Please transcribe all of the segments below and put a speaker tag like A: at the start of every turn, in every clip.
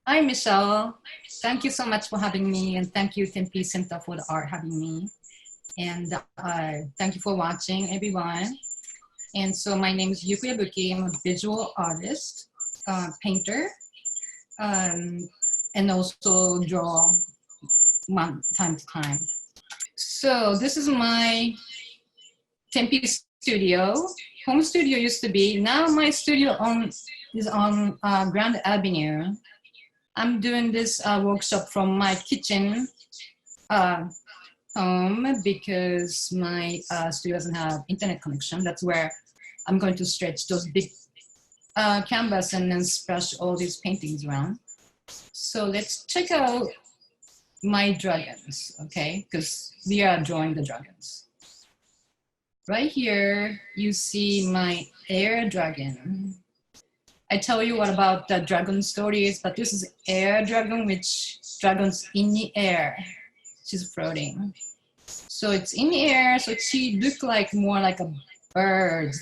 A: Hi, Michelle. Thank you so much for having me, and thank you, Tempe Center for the Art having me. And thank you for watching, everyone. And so my name is Yuko Yabuki. I'm a visual artist, painter, um, and also draw time to time. So this is my Tempe studio. Home studio used to be. Now my studio is on Grand Avenue. I'm doing this workshop from my kitchen home because my studio doesn't have internet connection. That's where I'm going to stretch those big canvas and then splash all these paintings around. So let's check out my dragons, okay? Because we are drawing the dragons. Right here, you see my air dragon. I tell you what about the dragon stories, but this is air dragon, which dragon's in the air. She's floating. So it's in the air, so she look like more like a birds,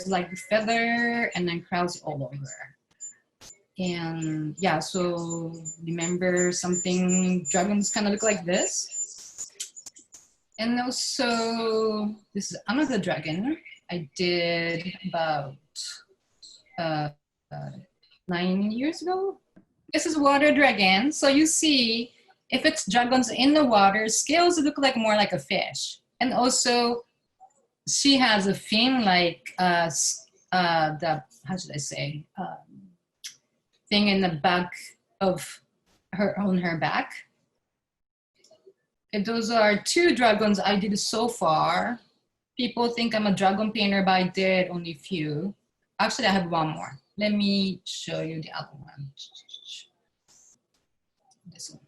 A: like feather and then crowds all over. And yeah, so remember something, dragons kind of look like this. And also, this is another dragon I did about 9 years ago. This is water dragon. So you see, if it's dragons in the water, scales look like more like a fish. And also, she has a fin like the, how should I say, thing in the back of her, on her back. And those are 2 dragons I did so far. People think I'm a dragon painter, but I did only a few. Actually, I have one more. Let me show you the other one. This one.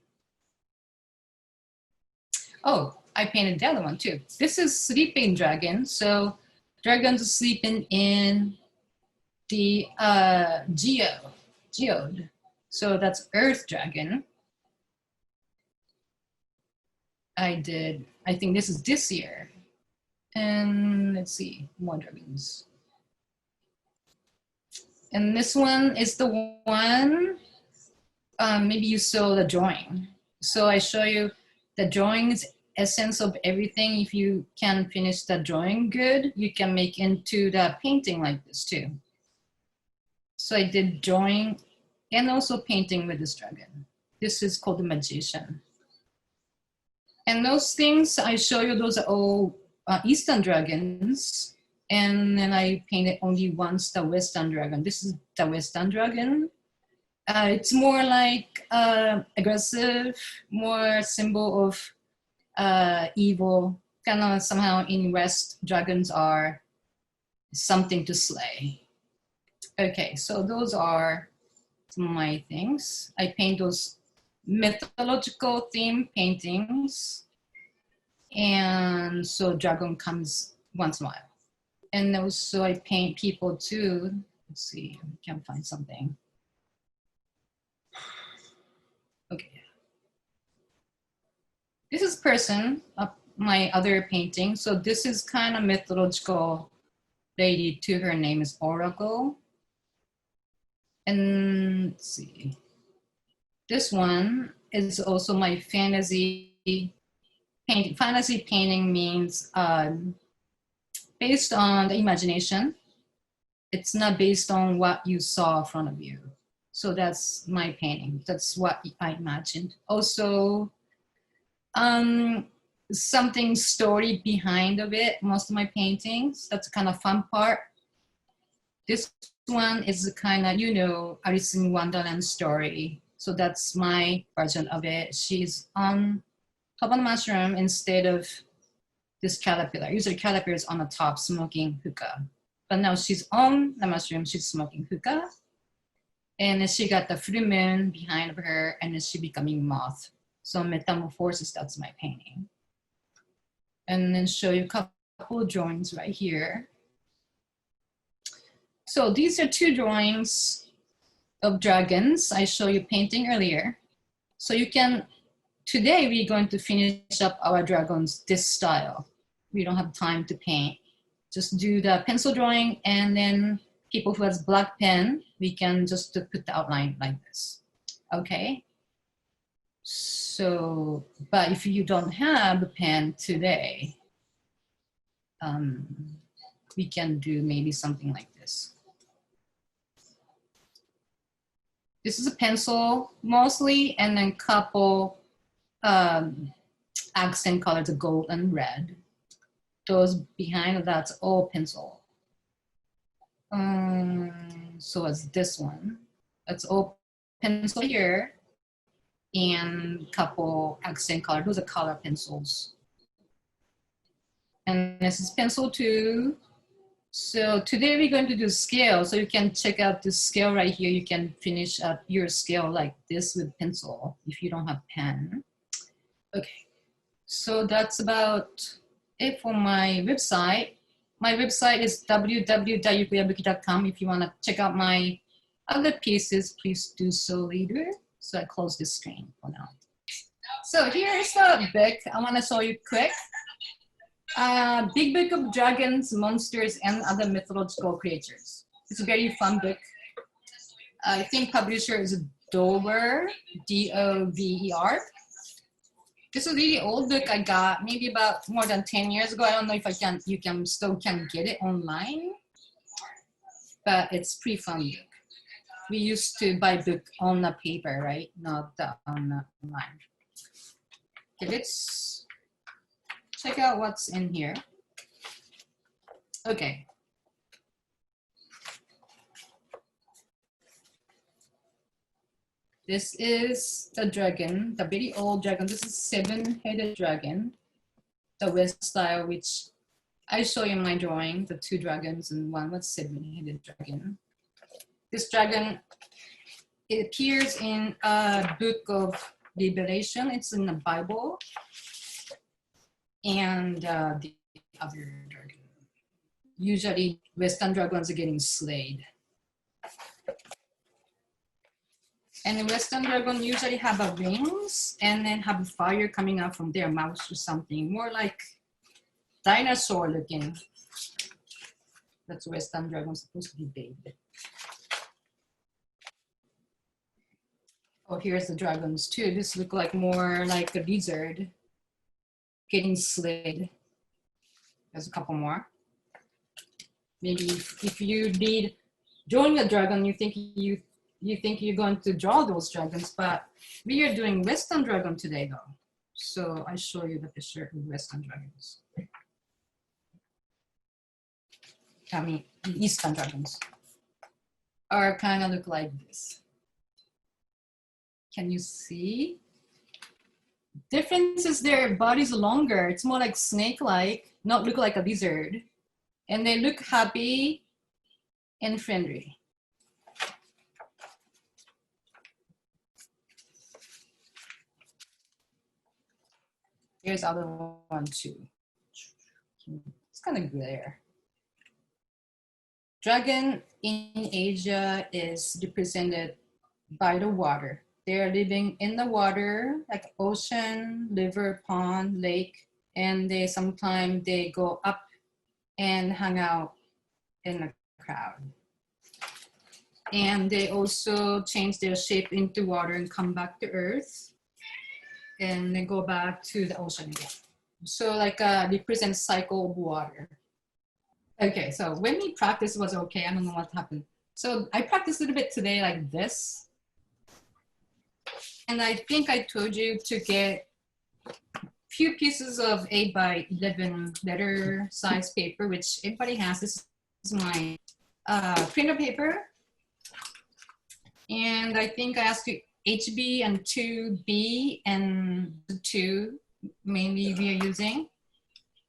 A: Oh, I painted the other one too. This is sleeping dragon. So dragons are sleeping in the geode. So that's earth dragon. I think this is this year. And let's see, more dragons. And this one is the one, maybe you saw the drawing. So I show you the drawing's essence of everything. If you can finish the drawing good, you can make into the painting like this too. So I did drawing and also painting with this dragon. This is called the magician. And those things I show you, those are all Eastern dragons. And then I painted only once the Western dragon. This is the Western dragon. It's more like aggressive, more symbol of evil. Kind of somehow in West, dragons are something to slay. Okay, so those are some of my things. I paint those mythological theme paintings. And so dragon comes once in a while. And also I paint people too. Let's see, I can't find something. Okay. This is person of my other painting. So this is kind of mythological lady too. Her name is Oracle. And let's see. This one is also my fantasy painting. Fantasy painting means based on the imagination. It's not based on what you saw in front of you. So that's my painting. That's what I imagined. Also, something story behind of it, most of my paintings. That's kind of fun part. This one is kind of, you know, Alice in Wonderland story. So that's my version of it. She's on top of the mushroom instead of this caterpillar. Usually caterpillar is on the top smoking hookah. But now she's on the mushroom, she's smoking hookah. And then she got the full moon behind her and then she becoming moth. So metamorphosis, that's my painting. And then show you a couple of drawings right here. So these are 2 drawings of dragons. I showed you painting earlier. So you can, today we're going to finish up our dragons this style. We don't have time to paint. Just do the pencil drawing, and then people who has black pen, we can just put the outline like this. Okay. So, but if you don't have a pen today, we can do maybe something like this. This is a pencil mostly, and then couple accent colors, the gold and red. Those behind, that's all pencil. So it's this one. That's all pencil here, and couple accent color. Those are color pencils. And this is pencil 2. So today we're going to do scale. So you can check out the scale right here. You can finish up your scale like this with pencil if you don't have pen. Okay, so that's about it for my website. My website is www.yukoyabuki.com. If you want to check out my other pieces, please do so later. So I close this screen for now. So here is the book. I want to show you quick. Big Book of Dragons, Monsters, and Other Mythological Creatures. It's a very fun book. I think publisher is Dover, D-O-V-E-R. This is a really old book I got maybe about more than 10 years ago. I don't know if you can still get it online, but it's pretty fun book. We used to buy book on the paper, right? Not online. Okay, let's check out what's in here. Okay. This is the dragon, the very old dragon. This is 7-headed dragon, the West style, which I show you in my drawing, the 2 dragons and one was 7-headed dragon. This dragon, it appears in a book of Revelation. It's in the Bible. And the other dragon. Usually Western dragons are getting slayed. And the Western dragon usually have a wings and then have fire coming out from their mouths or something, more like dinosaur looking. That's Western dragon supposed to be big. Oh, here's the dragons too. This look like more like a lizard getting slayed. There's a couple more. Maybe if you read Drawing a Dragon, you think you're going to draw those dragons, but we are doing Western dragon today though. So I show you the picture of Western dragons. I mean, the Eastern dragons are kind of look like this. Can you see? Difference is their body's longer. It's more like snake-like, not look like a lizard. And they look happy and friendly. Here's other one too. It's kind of glare. Dragon in Asia is represented by the water. They're living in the water, like ocean, river, pond, lake, and sometimes they go up and hang out in a crowd. And they also change their shape into water and come back to earth, and then go back to the ocean again. So like represent cycle of water. Okay, so when we practice was okay, I don't know what happened. So I practiced a little bit today like this. And I think I told you to get a few pieces of 8x11 letter size paper, which everybody has. This is my printer paper. And I think I asked you HB and 2B and 2 mainly we are using.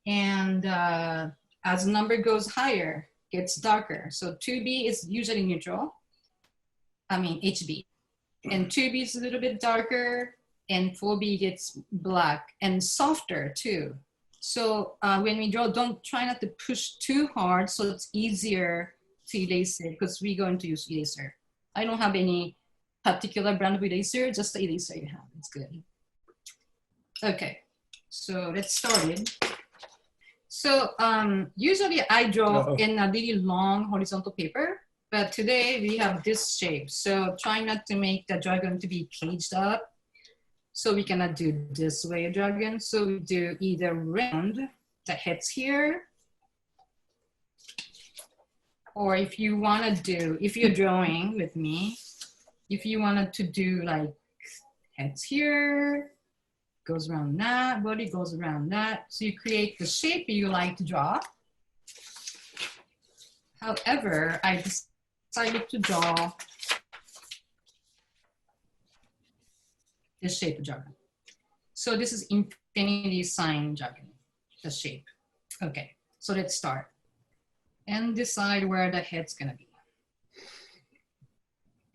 A: And as the number goes higher, gets darker. So 2B is usually neutral. I mean HB. And 2B is a little bit darker, and 4B gets black and softer too. So when we draw, don't try not to push too hard so it's easier to erase it, because we're going to use eraser. I don't have any particular brand of eraser, just the eraser you have, it's good. Okay, so let's start it. So usually I draw in a really long horizontal paper. But today we have this shape. So try not to make the dragon to be caged up. So we cannot do this way a dragon. So we do either round the heads here, or if you want to do, if you're drawing with me, if you wanted to do like heads here, goes around that, body goes around that. So you create the shape you like to draw. However, I decided to draw this shape of dragon. So this is infinity sign dragon, the shape. Okay, so let's start and decide where the head's gonna be.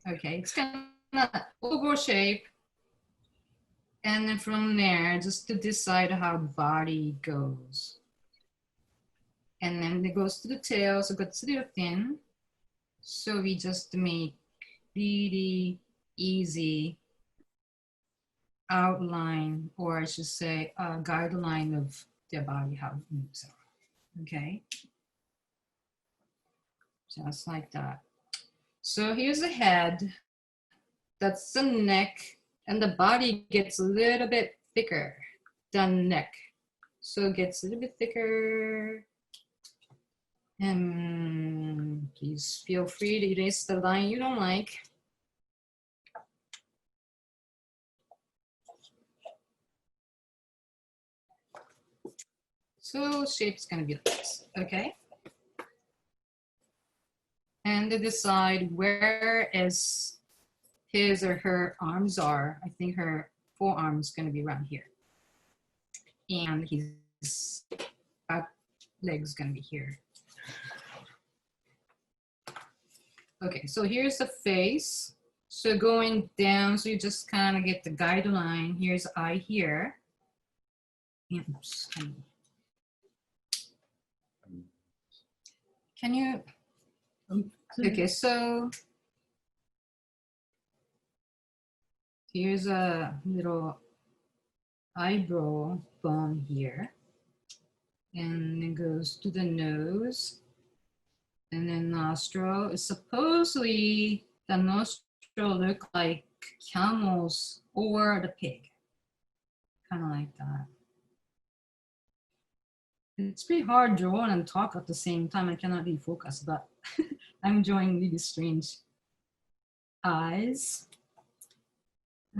A: Okay, it's kind of oval shape. And then from there, just to decide how body goes. And then it goes to the tail, so it gets a little thin. So we just make really easy outline, or I should say a guideline of their body, how it moves around. Okay, just like that. So here's the head, that's the neck, and the body gets a little bit thicker than neck. So it gets a little bit thicker. And please feel free to erase the line you don't like. So shape's gonna be like this, okay? And to decide where is his or her arms are. I think her forearm's gonna be around here. And his back leg's gonna be here. Okay, so here's the face. So going down, so you just kind of get the guideline. Here's eye here. Oops. Can you? Okay, so here's a little eyebrow bone here. And it goes to the nose. And then nostril is supposedly the nostril look like camels or the pig, kind of like that. It's pretty hard drawing and talk at the same time. I cannot be focused, but I'm drawing really strange eyes.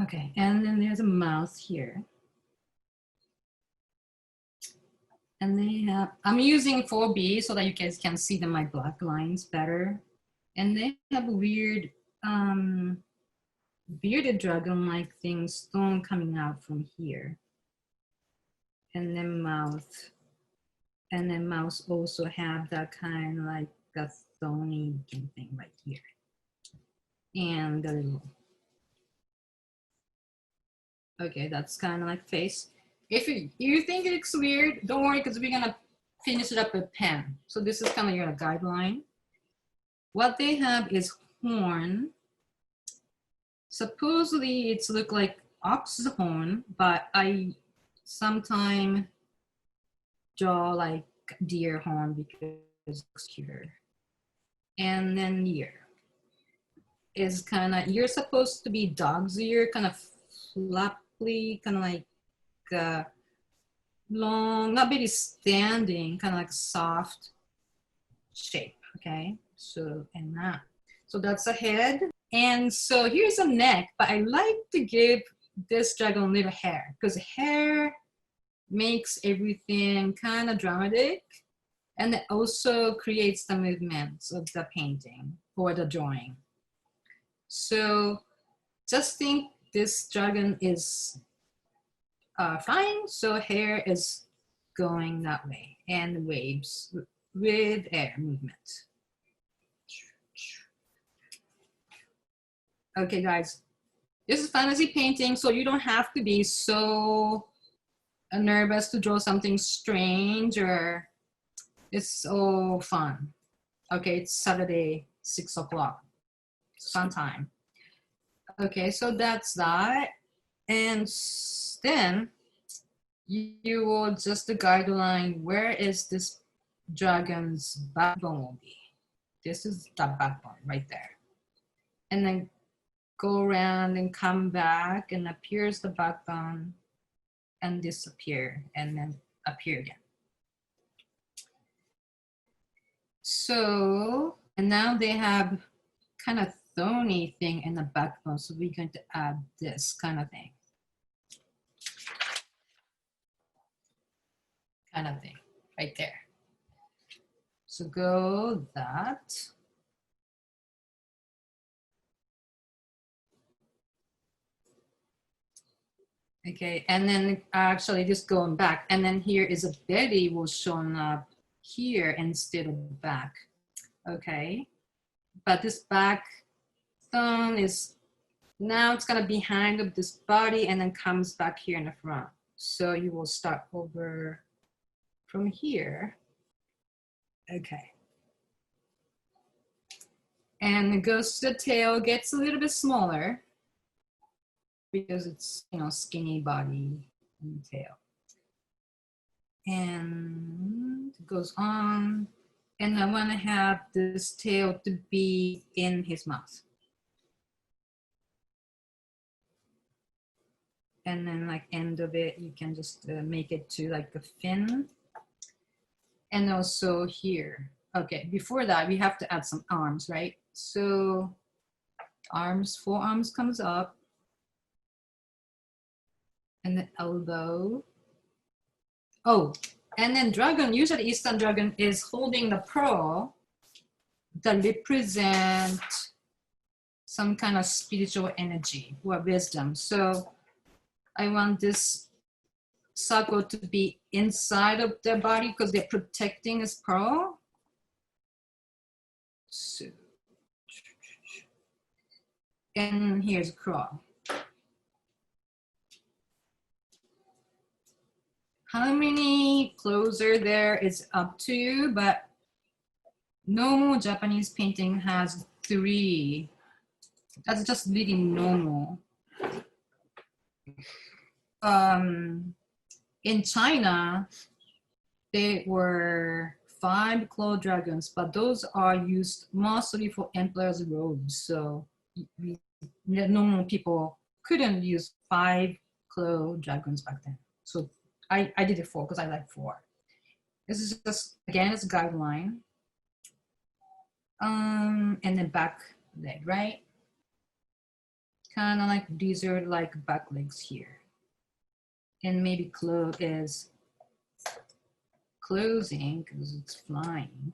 A: Okay, and then there's a mouth here. And they have, I'm using 4B so that you guys can see my black lines better. And they have weird bearded dragon-like things, stone coming out from here. And then mouth. And then mouth also have that kind of like a stony looking thing right here. And the little, okay, that's kind of like face. If you think it looks weird, don't worry, because we're gonna finish it up with pen. So this is kind of your guideline. What they have is horn. Supposedly it's look like ox horn, but I sometimes draw like deer horn because it's cuter. And then ear is kind of, you're supposed to be dog's ear, kind of flappy, kind of like long, not really standing, kind of like soft shape, okay? So, and that. So that's a head. And so here's a neck, but I like to give this dragon a little hair, because hair makes everything kind of dramatic, and it also creates the movements of the painting or the drawing. So just think this dragon is fine, so hair is going that way, and waves with air movement. Okay, guys, this is fantasy painting, so you don't have to be so nervous to draw something strange, or it's all fun. Okay, it's Saturday, 6 o'clock. It's fun time. Okay, so that's that. And then you will just the guideline, where is this dragon's backbone will be? This is the backbone right there. And then go around and come back and appears the backbone and disappear and then appear again. So, and now they have kind of thorny thing in the backbone. So we're going to add this kind of thing. Kind of thing right there. So go that. Okay, and then actually just going back, and then here is a belly will show up here instead of back. Okay, but this back thumb is now it's gonna be behind of this body and then comes back here in the front. So you will start over from here. Okay. And it goes to the tail, gets a little bit smaller because it's, you know, skinny body and tail. And it goes on. And I want to have this tail to be in his mouth. And then like end of it, you can just make it to like a fin. And also here. Okay, before that, we have to add some arms, right? So arms, forearms comes up. And the elbow. Oh, and then dragon, usually Eastern dragon is holding the pearl that represent some kind of spiritual energy or wisdom. So I want this circle to be inside of their body because they're protecting this pearl. So, and here's a claw. How many claws are there is up to you, but normal Japanese painting has 3. That's just really normal. In China, there were 5 claw dragons, but those are used mostly for emperor's robes. So normal people couldn't use 5 claw dragons back then. So I did it 4 because I like 4. This is just, again, it's a guideline. And then back leg, right? Kind of like these are like back legs here. And maybe claw is closing because it's flying.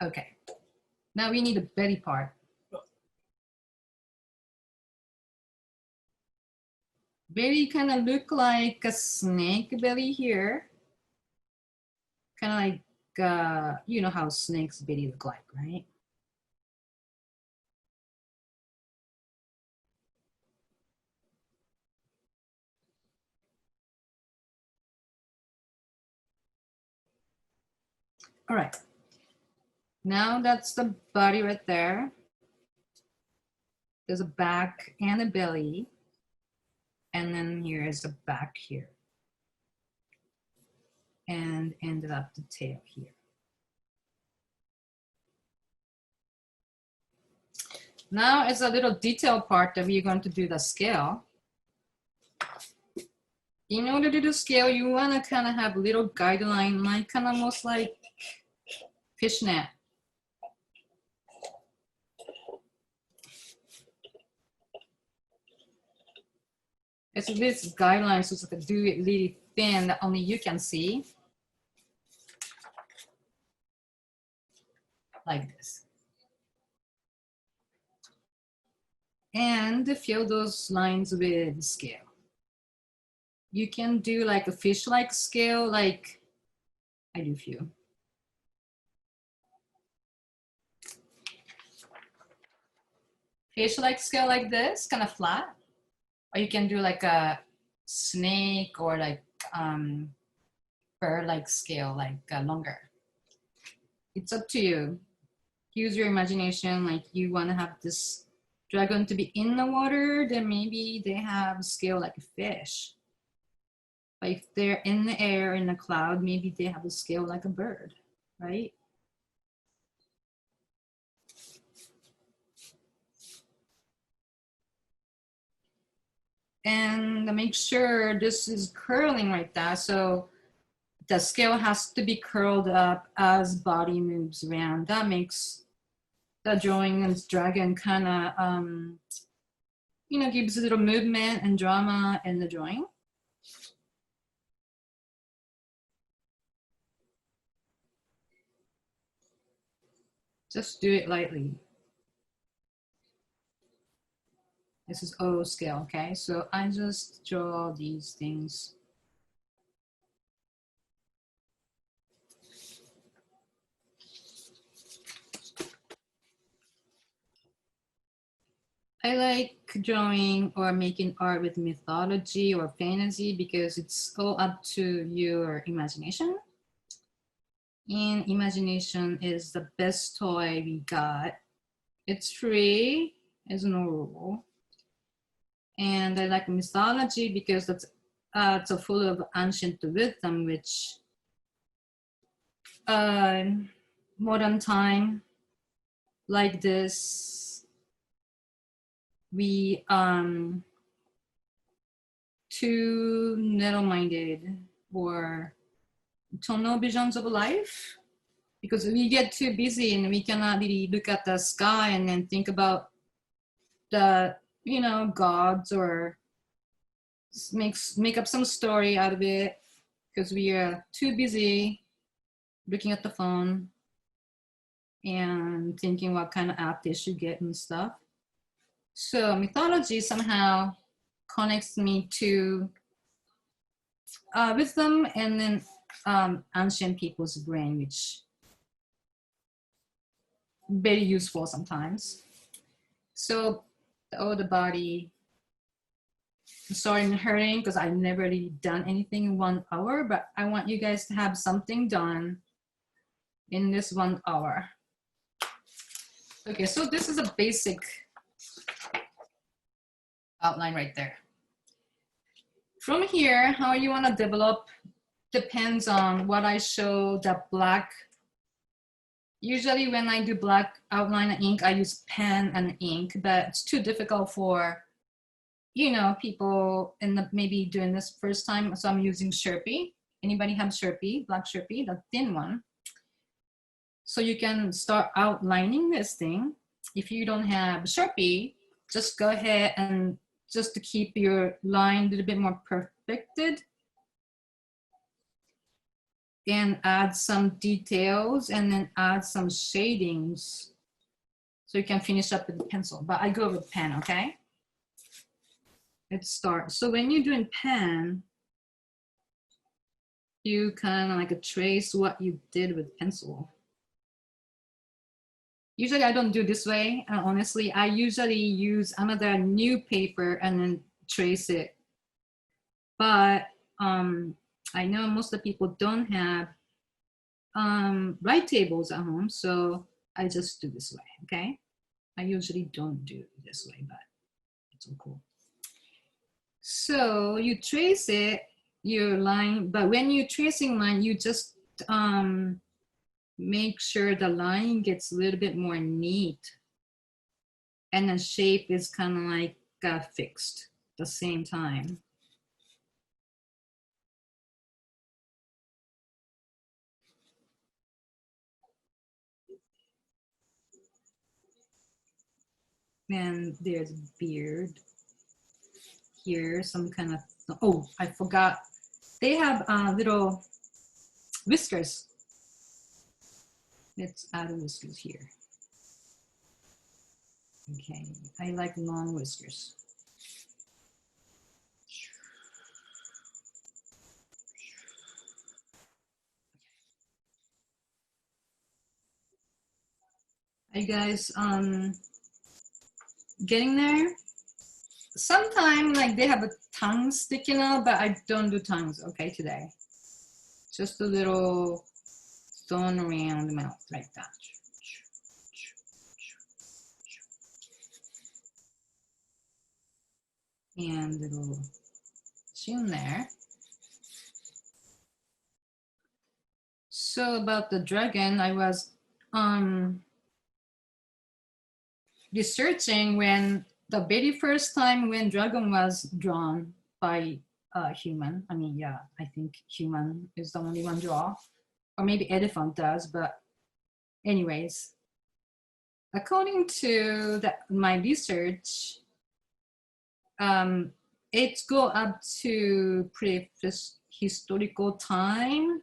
A: Okay, now we need the belly part. Belly kind of look like a snake belly here. Kind of like, you know how snake's belly look like, right? All right, now that's the body right there. There's a back and a belly. And then here is the back here. And ended up the tail here. Now it's a little detail part that we're going to do the scale. In order to do scale, you want to kind of have a little guideline, like kind of almost like fishnet. It's this guideline, so to do it really thin that only you can see. Like this. And fill those lines with scale. You can do like a fish-like scale, like I do few. Fish-like scale like this, kind of flat. Or you can do like a snake or like bird-like scale, like longer. It's up to you. Use your imagination. Like you want to have this dragon to be in the water, then maybe they have a scale like a fish. But if they're in the air, in the cloud, maybe they have a scale like a bird, right? And make sure this is curling like that. So the scale has to be curled up as body moves around. That makes the drawing and dragon kind of, you know, gives a little movement and drama in the drawing. Just do it lightly. This is O scale, okay? So I just draw these things. I like drawing or making art with mythology or fantasy because it's all up to your imagination. And imagination is the best toy we got. It's free, there's no rule. And I like mythology because it's full of ancient wisdom, which modern time like this, we too narrow-minded or tunnel visions of life, because we get too busy and we cannot really look at the sky and then think about the, you know, gods, or make up some story out of it, because we are too busy looking at the phone and thinking what kind of app they should get and stuff. So mythology somehow connects me to wisdom and then ancient people's brain, which very useful sometimes. So the body, sorry I'm hurting because I've never really done anything in 1 hour, but I want you guys to have something done in this 1 hour. Okay, so this is a basic outline right there. From here, how you want to develop depends on what I show. The black, usually when I do black outline and ink, I use pen and ink, but it's too difficult for, you know, people in the maybe doing this first time, so I'm using Sharpie. Anybody have Sharpie, black Sharpie, the thin one? So you can start outlining this thing. If you don't have Sharpie, just go ahead and just to keep your line a little bit more perfected and add some details and then add some shadings so you can finish up with the pencil. But I go with pen, okay? Let's start. So when you're doing pen, you kind of like trace what you did with pencil. Usually I don't do this way. Honestly, I usually use another new paper and then trace it. But I know most of the people don't have write tables at home, so I just do this way, okay? I usually don't do it this way, but it's all cool. So you trace it, your line, but when you're tracing line, you just make sure the line gets a little bit more neat and the shape is kind of like fixed at the same time. And there's a beard here, some kind of, oh, I forgot. They have little whiskers. Let's add whiskers here. Okay, I like long whiskers. Are you guys getting there? Sometimes like they have a tongue sticking out, but I don't do tongues, okay, today. Just a little thorn around the mouth like that. And little chin there. So about the dragon, I was researching when the very first time when dragon was drawn by a human, I mean, yeah, I think human is the only one draw, or maybe elephant does, but anyways, according to my research, it go up to prehistorical time,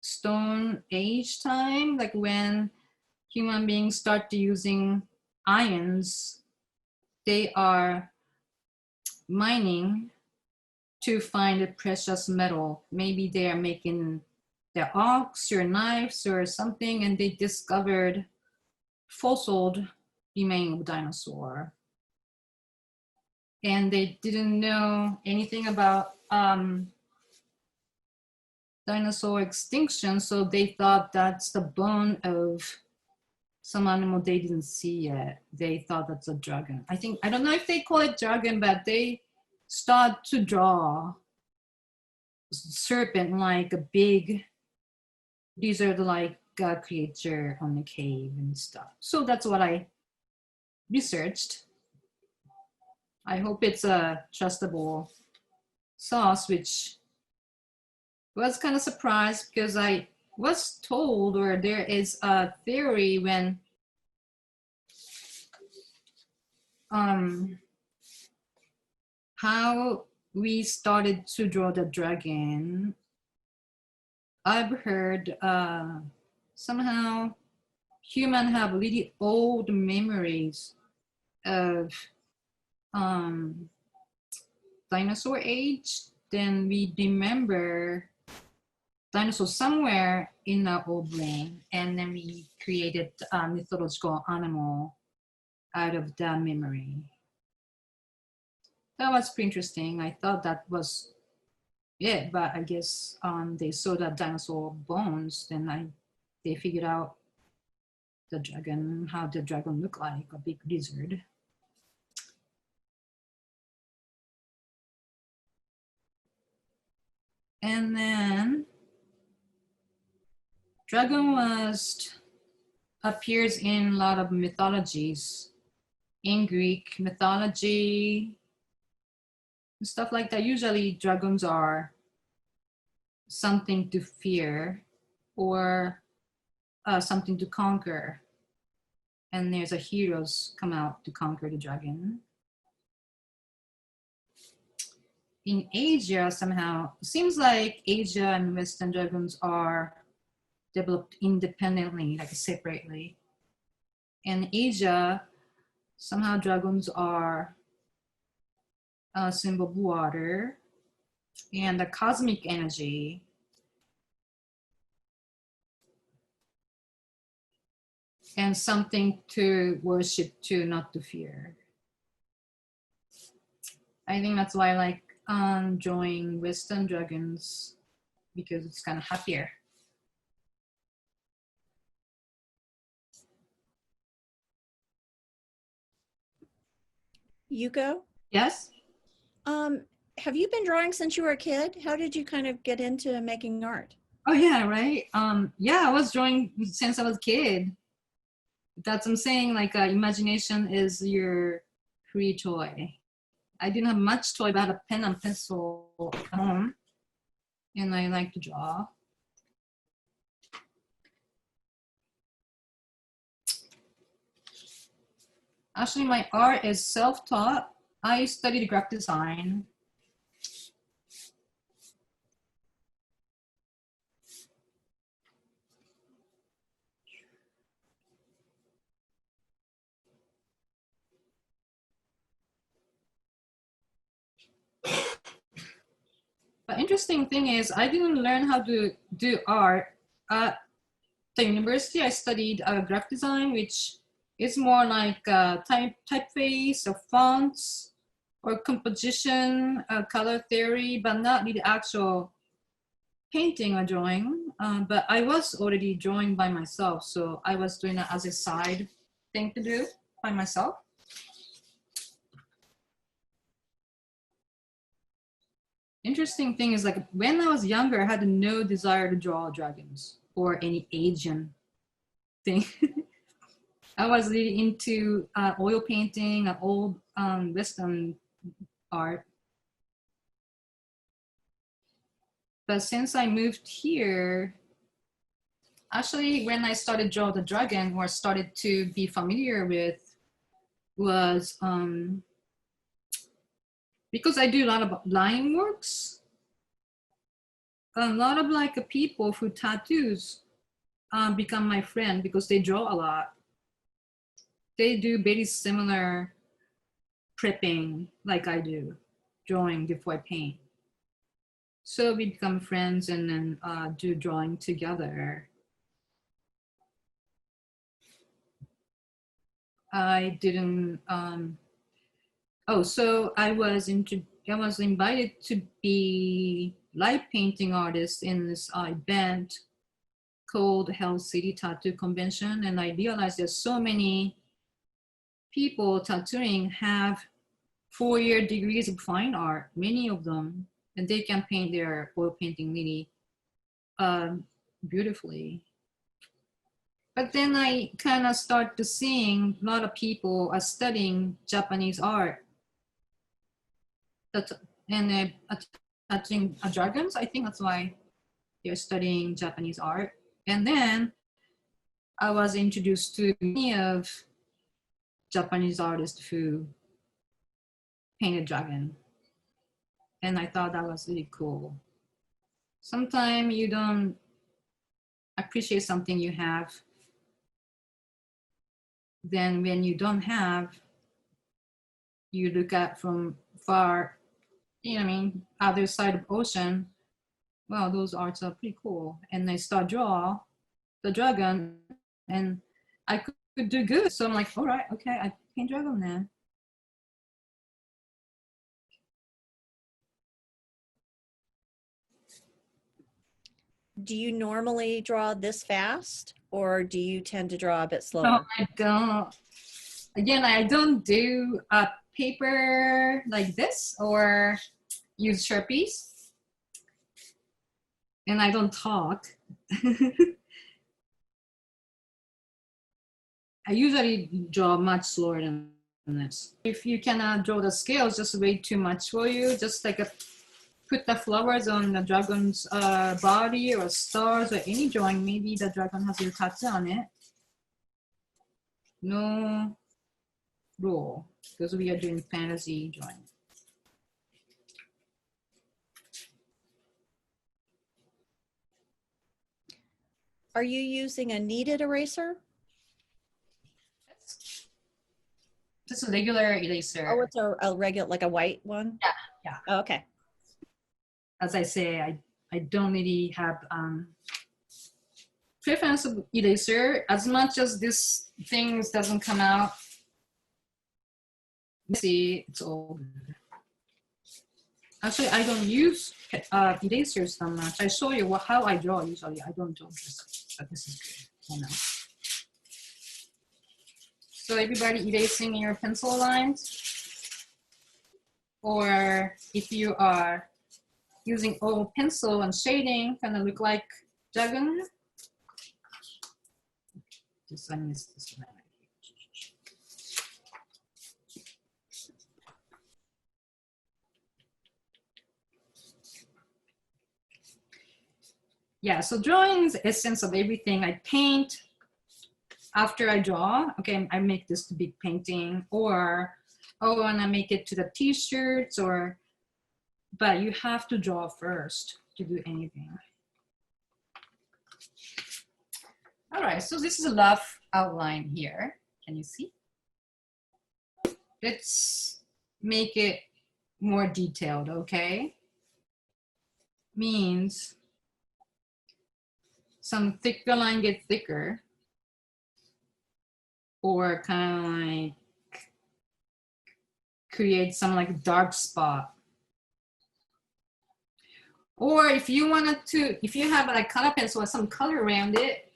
A: Stone Age time, like when human beings start using irons, they are mining to find a precious metal. Maybe they are making their axe or knives or something, and they discovered fossiled remain of dinosaur. And they didn't know anything about dinosaur extinction, so they thought that's the bone of some animal they didn't see yet. They thought that's a dragon. I don't know if they call it dragon, but they start to draw serpent like a big lizard-like creature on the cave and stuff. So that's what I researched. I hope it's a trustable source, which was kind of surprised because I was told, or there is a theory when how we started to draw the dragon. I've heard somehow humans have really old memories of dinosaur age. Then we remember dinosaurs somewhere in our old brain, and then we created a mythological animal out of that memory. That was pretty interesting. I thought that was it, but I guess they saw the dinosaur bones, then they figured out the dragon, how the dragon looked like, a big lizard. And then dragon appears in a lot of mythologies. In Greek mythology, stuff like that. Usually dragons are something to fear or something to conquer. And there's a heroes come out to conquer the dragon. In Asia, somehow, seems like Asia and Western dragons are developed independently, like separately. In Asia, somehow dragons are a symbol of water and the cosmic energy. And something to worship to, not to fear. I think that's why I like drawing Western dragons, because it's kind of happier.
B: Yuko?
A: Yes?
B: Have you been drawing since you were a kid? How did you kind of get into making art?
A: Oh yeah, right? Yeah, I was drawing since I was a kid. That's what I'm saying, like imagination is your free toy. I didn't have much toy, but I had a pen and pencil at home, and I like to draw. Actually, my art is self-taught. I studied graphic design. But interesting thing is, I didn't learn how to do art at the university. I studied graphic design, which is more like typeface or fonts or composition, color theory, but not really actual painting or drawing. But I was already drawing by myself, so I was doing it as a side thing to do by myself. Interesting thing is, like, when I was younger, I had no desire to draw dragons or any Asian thing. I was really into oil painting, old Western art. But since I moved here, actually when I started Draw the Dragon, or started to be familiar with, was because I do a lot of line works. A lot of like people who tattoos become my friend because they draw a lot. They do very similar prepping like I do, drawing before I paint. So we become friends and then do drawing together. I didn't, so I was invited to be light painting artist in this event called Hell City Tattoo Convention. And I realized there's so many people tattooing have 4-year degrees of fine art, many of them, and they can paint their oil painting really beautifully. But then I kind of start to seeing a lot of people are studying Japanese art and tattooing dragons. I think that's why they're studying Japanese art. And then I was introduced to many of Japanese artists who painted dragon. And I thought that was really cool. Sometimes you don't appreciate something you have. Then when you don't have, you look at from far, you know what I mean, other side of ocean. Wow, those arts are pretty cool. And I start draw the dragon and I could do good. So I'm like, all right, okay, I paint dragon then.
B: Do you normally draw this fast, or do you tend to draw a bit slower?
A: No, I don't. Again, I don't do a paper like this or use Sharpies. And I don't talk. I usually draw much slower than this. If you cannot draw the scales, just way too much for you. Just like put the flowers on the dragon's body or stars or any drawing. Maybe the dragon has your tattoo on it. No rule, because we are doing fantasy drawing.
B: Are you using a kneaded eraser?
A: Just a regular eraser.
B: Oh, it's a regular, like a white one?
A: Yeah, yeah.
B: Oh, okay.
A: As I say, I don't really have preference of eraser as much as this thing doesn't come out. See, it's all good. Actually, I don't use erasers so much. I show you how I draw usually. I don't draw this, but this is good. You know. So everybody erasing your pencil lines, or if you are using old pencil and shading, kind of look like dragon. Just I missed this one. Yeah, so drawing is the essence of everything. I paint after I draw. Okay, I make this big painting, or oh, and I make it to the t-shirts, or, but you have to draw first to do anything. All right, so this is a rough outline here. Can you see? Let's make it more detailed, okay? Means some thicker line get thicker, or kind of like create some like dark spot. Or if you wanted to, if you have like color pencil or some color around it,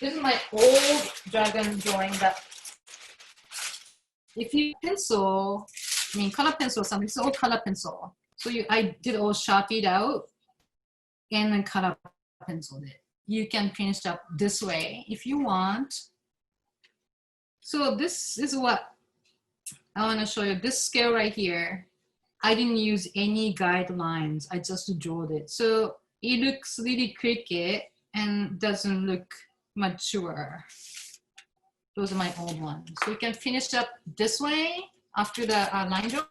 A: this is my old dragon drawing that if you pencil, I mean color pencil or something, it's all color pencil. So I did all Sharpied out and then color penciled it. you can finish up this way if you want. So this is what I want to show you. This scale right here, I didn't use any guidelines. I just drew it. So it looks really cricket and doesn't look mature. Those are my old ones. So you can finish up this way after the line drawing.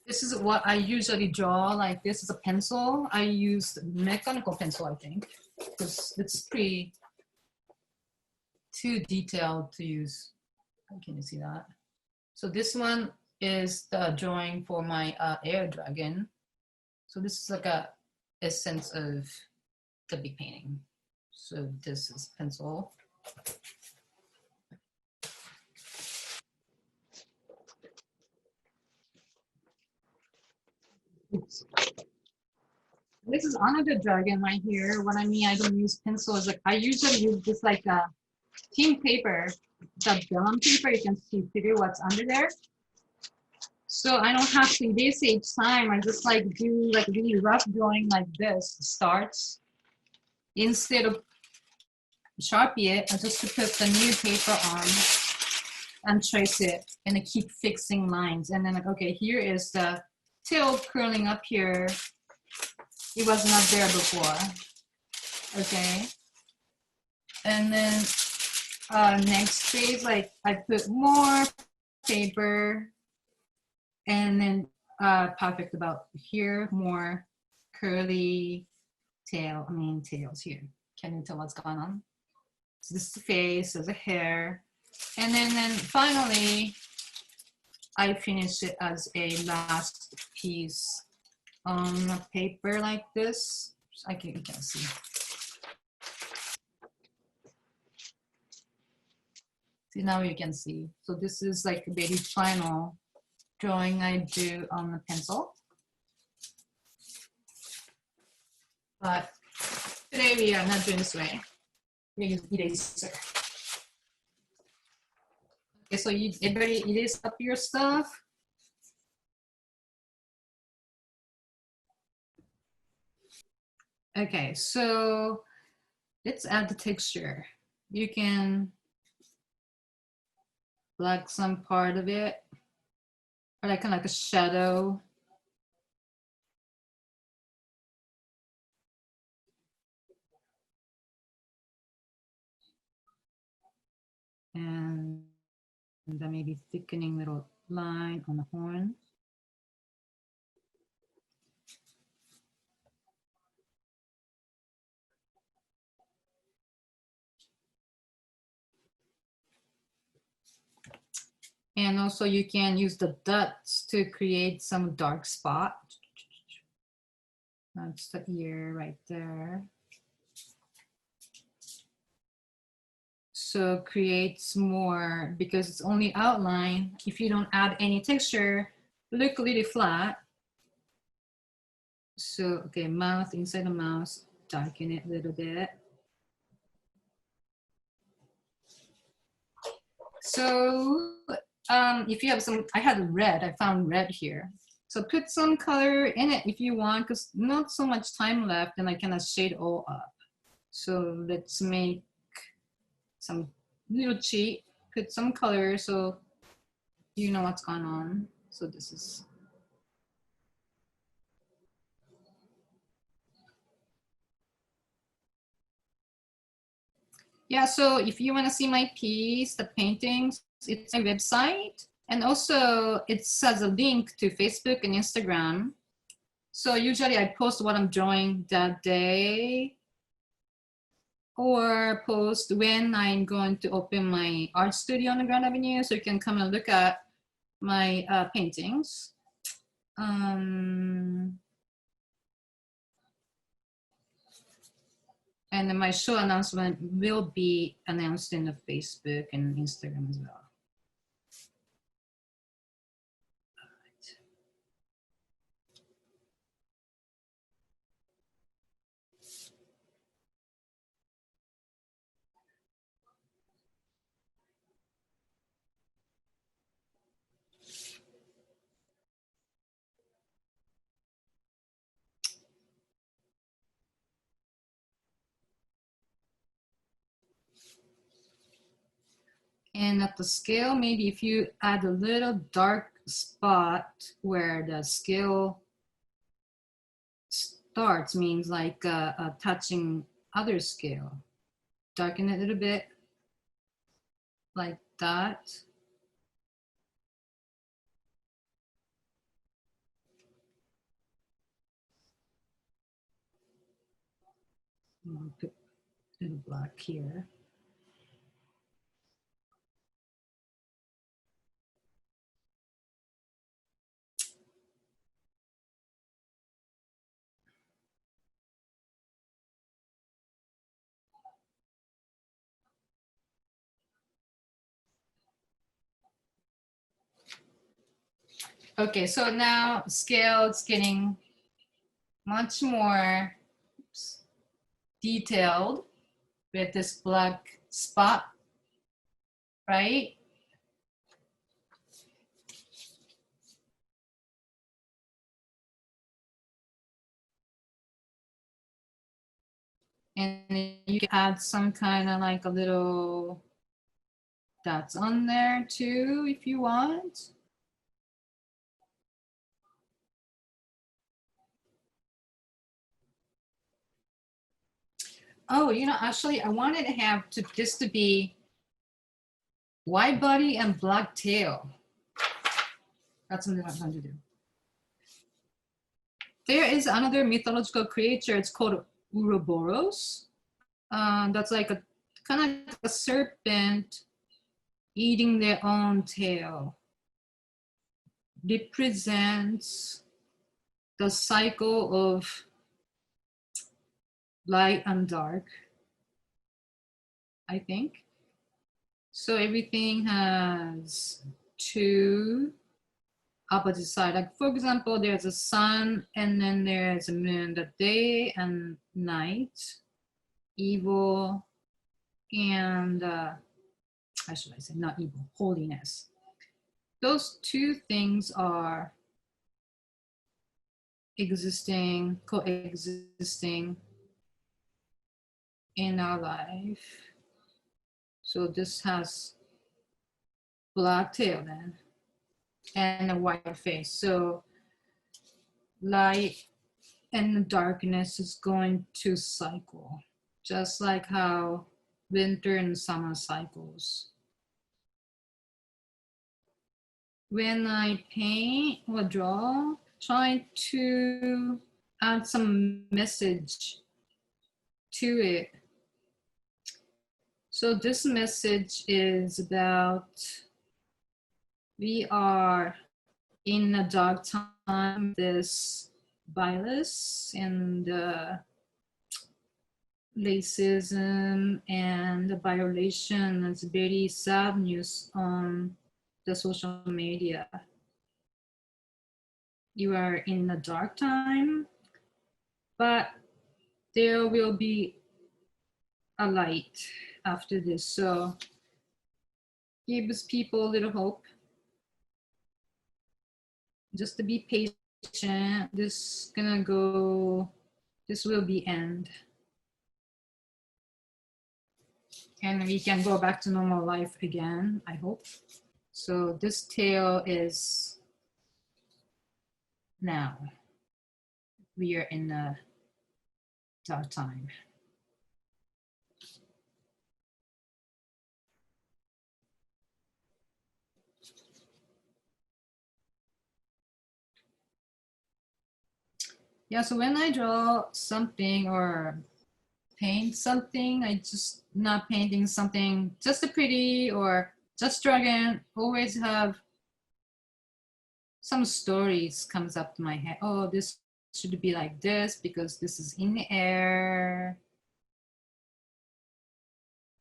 A: This is what I usually draw. Like this is a pencil. I use mechanical pencil, I think, because it's pretty too detailed to use. Can you see that? So this one is the drawing for my air dragon. So this is like a essence of the big painting. So this is pencil. Oops. This is another dragon right here. What I mean, I don't use pencils. Like I usually use this like a thin paper, the vellum paper. You can see through what's under there. So I don't have to erase it each time. I just like do like really rough drawing like this starts. Instead of Sharpie it, I just put the new paper on and trace it and I keep fixing lines. And then like, okay, here is the tail curling up here. It was not there before. Okay. And then next phase, like I put more paper and then perfect about here, more curly tails here. Can you tell what's going on? So this is the face, there's a hair. And then finally, I finish it as a last piece on a paper like this. You can see. See, now you can see. So this is like a very final drawing I do on the pencil. But today we are not doing this way. We use eraser. Okay, so everybody erase up your stuff. Okay, so let's add the texture. You can black some part of it, or like kind of like a shadow. And then maybe thickening little line on the horn. And also you can use the dots to create some dark spot. That's the ear right there. So creates more because it's only outline. If you don't add any texture, look really flat. So, okay, mouth, inside the mouth, darken it a little bit. So if you have some, I had red, I found red here. So put some color in it if you want, because not so much time left and I kind of shade all up. So let's make some little cheat, put some color so you know what's going on. So this is. Yeah, so if you want to see my piece, the paintings, it's my website. And also it has a link to Facebook and Instagram. So usually I post what I'm drawing that day or post when I'm going to open my art studio on the Grand Avenue. So you can come and look at my paintings. And then my show announcement will be announced in the Facebook and Instagram as well. And at the scale, maybe if you add a little dark spot where the scale starts, means like touching other scale. Darken it a little bit like that. I'll put a little black here. Okay, so now scale is getting much more detailed with this black spot, right? And you can add some kind of like a little dots on there too if you want. Oh, you know, actually I wanted to have this to be white body and black tail. That's something I'm going to do. There is another mythological creature. It's called Uroboros. That's like a kind of like a serpent eating their own tail. Represents the cycle of light and dark, I think. So everything has two opposite sides. Like for example, there's a sun and then there's a moon, the day and night, evil and how should I say, not evil, holiness. Those two things are existing, coexisting in our life. So this has black tail then and a white face. So light and darkness is going to cycle, just like how winter and summer cycles. When I paint or draw, try to add some message to it. So this message is about we are in a dark time, this violence and racism and the violation is very sad news on the social media. You are in a dark time, but there will be a light after this. So gives people a little hope. Just to be patient. This gonna go, this will be end. And we can go back to normal life again, I hope. So this tail is now. We are in a dark time. Yeah, so when I draw something or paint something, I just not painting something just a pretty or just dragon, always have some stories comes up to my head. Oh, this should be like this because this is in the air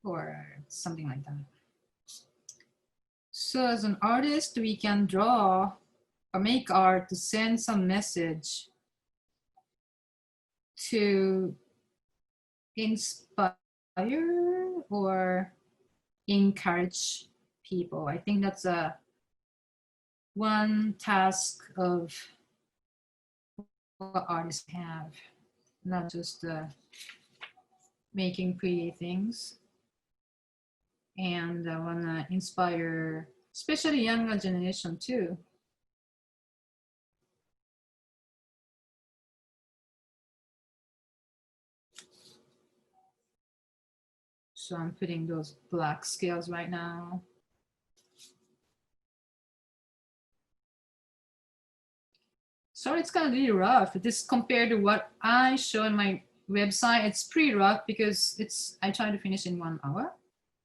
A: or something like that. So as an artist, we can draw or make art to send some message to inspire or encourage people. I think that's a one task of what artists have, not just making pretty things. And I wanna inspire, especially younger generation too. So I'm putting those black scales right now. So it's gonna be rough. This compared to what I show in my website, it's pretty rough because I try to finish in 1 hour.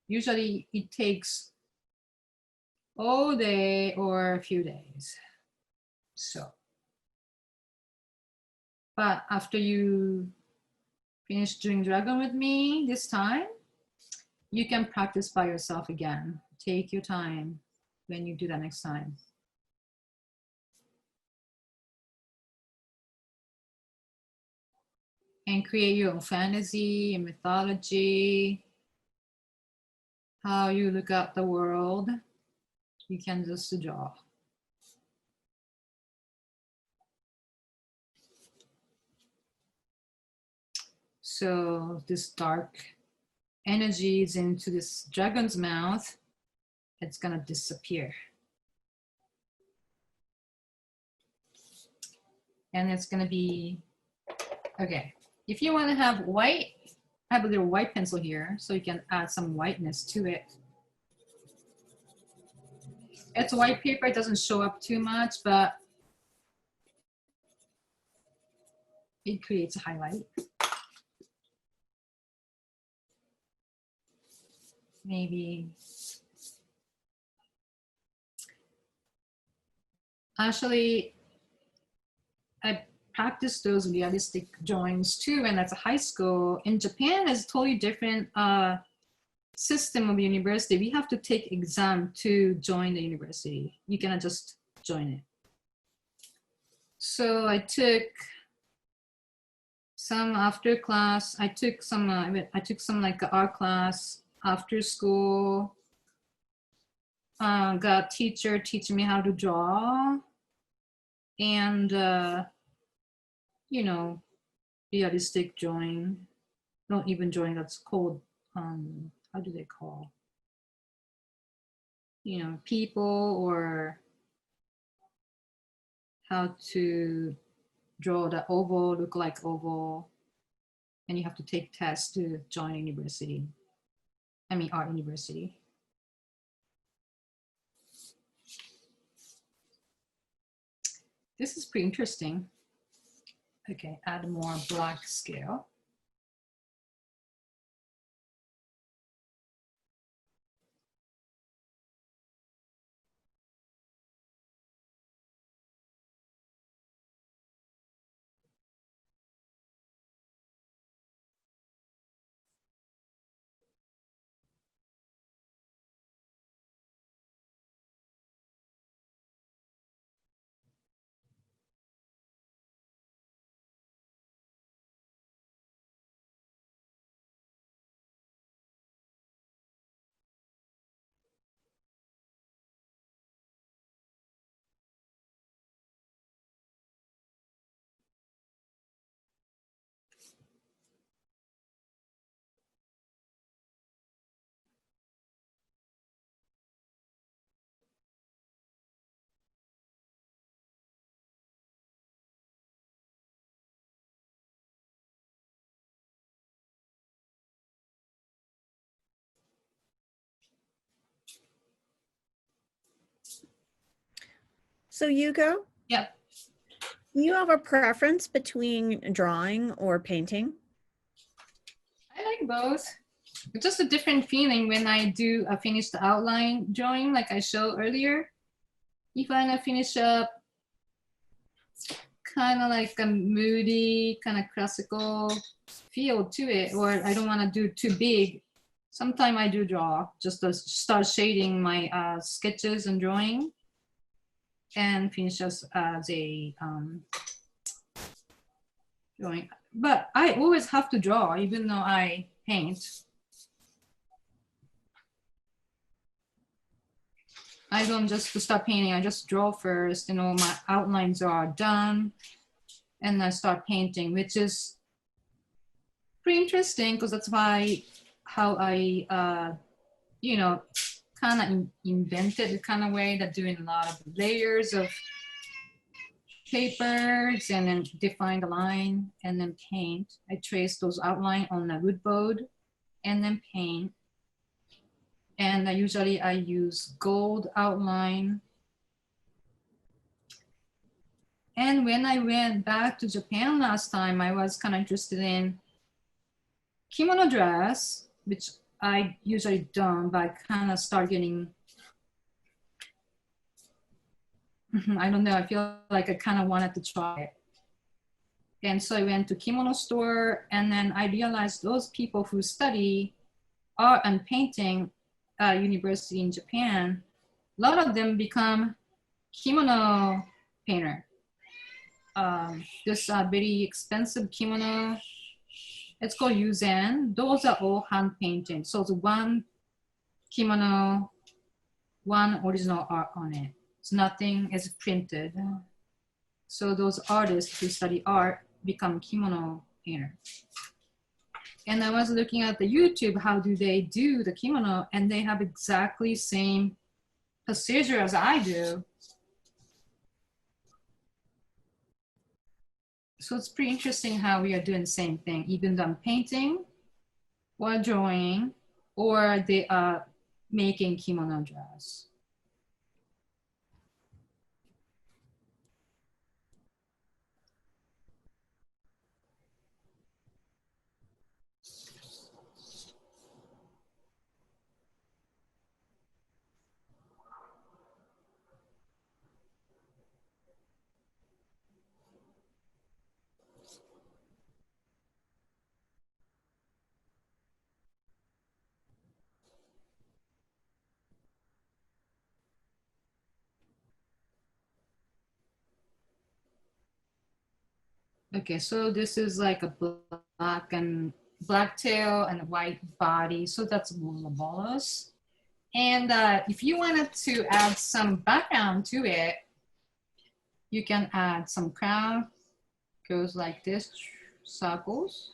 A: Usually it takes all day or a few days. So, but after you finish doing dragon with me this time, you can practice by yourself again. Take your time when you do that next time. And create your own fantasy and mythology, how you look at the world. You can just draw. So this dark energy is into this dragon's mouth. It's gonna disappear. And it's gonna be, okay. If you wanna have white, I have a little white pencil here, so you can add some whiteness to it. It's white paper, it doesn't show up too much, but it creates a highlight. Maybe. Actually, I practiced those realistic drawings too when I was in high school. In Japan, it's a totally different system of university. We have to take exam to join the university. You cannot just join it. So I took some after class. I took some like art class after school. Got teacher teaching me how to draw, and you know, realistic drawing. Not even drawing. That's called how do they call? You know, people, or how to draw the oval look like oval, and you have to take tests to join university. I mean, art university. This is pretty interesting. Okay, add more black scale.
B: So Yuko,
A: Yep.
B: do you have a preference between drawing or painting?
A: I like both. It's just a different feeling when I do finish the outline drawing, like I showed earlier. If I finish up kind of like a moody, kind of classical feel to it, or I don't want to do too big, sometimes I do draw, just to start shading my sketches and drawing, and finish as a drawing. But I always have to draw, even though I paint. I don't just start painting, I just draw first, and all my outlines are done, and I start painting, which is pretty interesting because that's how I you know, kind of invented kind of way that doing a lot of layers of papers and then define the line and then paint. I trace those outline on a wood board and then paint. And usually I use gold outline. And when I went back to Japan last time, I was kind of interested in kimono dress, which I usually don't, but I kind of start getting, I don't know, I feel like I kind of wanted to try it. And so I went to kimono store, and then I realized those people who study art and painting at university in Japan, a lot of them become kimono painter. This very expensive kimono, it's called yuzen. Those are all hand painted. So the one kimono, one original art on it. It's nothing is printed. So those artists who study art become kimono painter. And I was looking at the YouTube, how do they do the kimono? And they have exactly same procedure as I do. So it's pretty interesting how we are doing the same thing, even though I'm painting or drawing, or they are making kimono dress. Okay, so this is like a black tail and a white body. So that's Uroboros. And if you wanted to add some background to it, you can add some crown, goes like this, circles,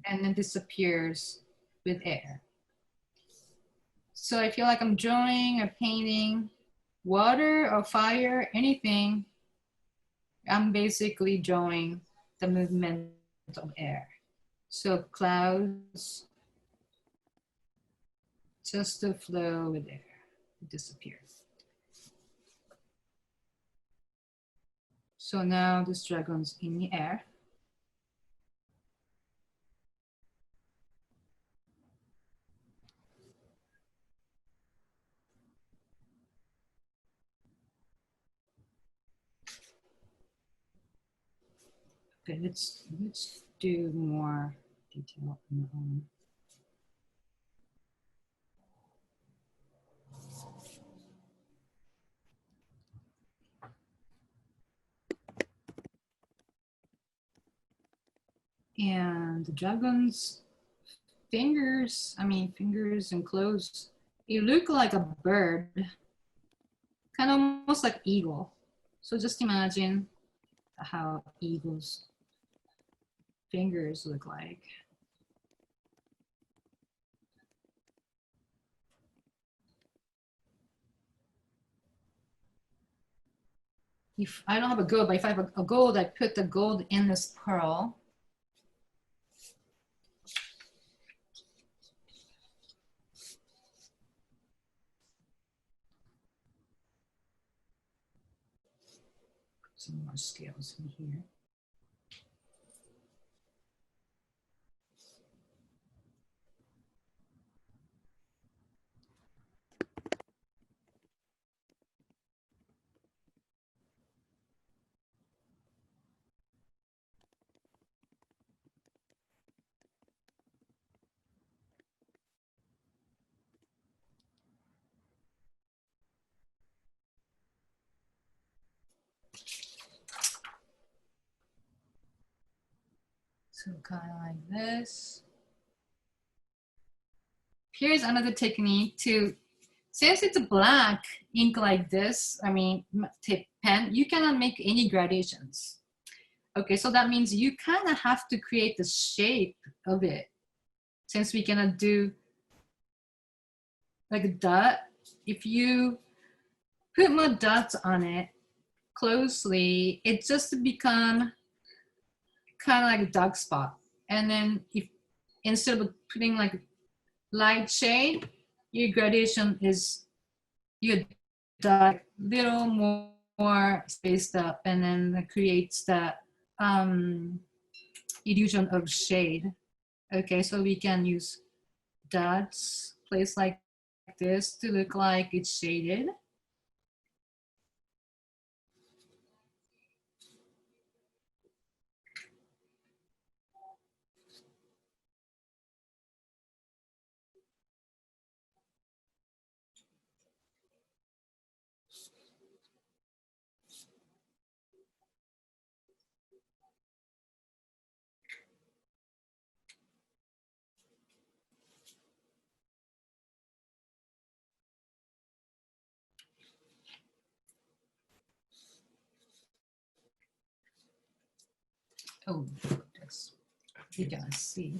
A: and then disappears with air. So I feel like I'm drawing or painting water or fire, anything, I'm basically drawing the movement of air. So clouds just to flow with air, it disappears. So now this dragon's in the air. Okay, let's do more detail on the own. And the dragon's fingers, fingers and claws, it look like a bird, kind of almost like eagle. So just imagine how eagles' fingers look like. If I don't have a gold, but if I have a gold, I put the gold in this pearl. Some more scales in here. So kind of like this. Here's another technique to, since it's a black ink like this, tip pen, you cannot make any gradations. Okay, so that means you kind of have to create the shape of it. Since we cannot do like a dot, if you put more dots on it closely, it just become kind of like a dark spot. And then if instead of putting like light shade, your gradation is your dot little more spaced up, and then that creates that illusion of shade. Okay, so we can use dots placed like this to look like it's shaded. Oh, that's, you can see.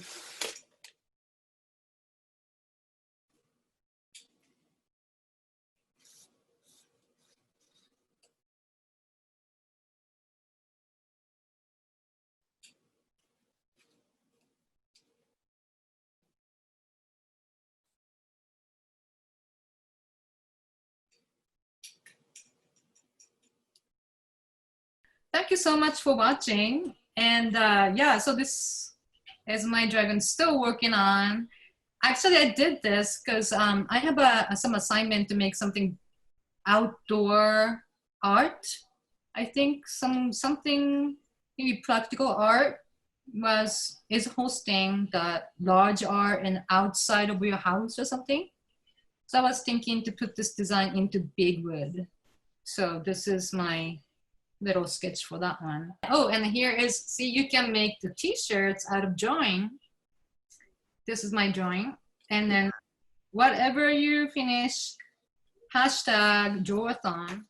A: Thank you so much for watching. And yeah, so this is my dragon still working on. Actually, I did this because I have some assignment to make something outdoor art. I think something maybe practical art is hosting the large art and outside of your house or something. So I was thinking to put this design into big wood. So this is my little sketch for that one. Oh, and here is, see, you can make the t-shirts out of drawing. This is my drawing. And then whatever you finish, hashtag Draw-A-Thon.